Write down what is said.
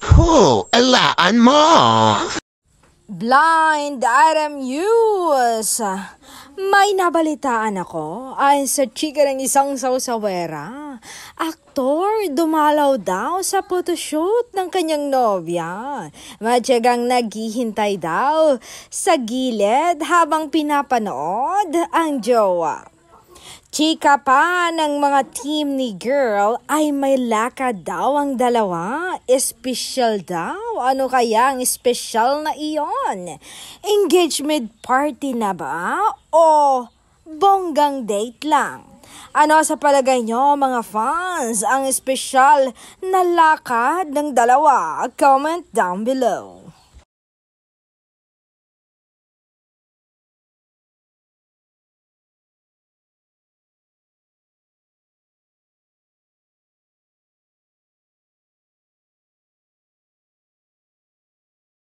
Alaan mo! Blind Item News! May nabalitaan ako ayon sa chika ng isang sawsawera. Aktor dumalaw daw sa photoshoot ng kanyang nobya. Matyagang naghihintay daw sa gilid habang pinapanood ang jowa. Chika pa ng mga team ni Girl ay may lakad daw ang dalawa. Espesyal daw. Ano kaya ang espesyal na iyon? Engagement party na ba? O bonggang date lang? Ano sa palagay nyo mga fans ang espesyal na lakad ng dalawa? Comment down below.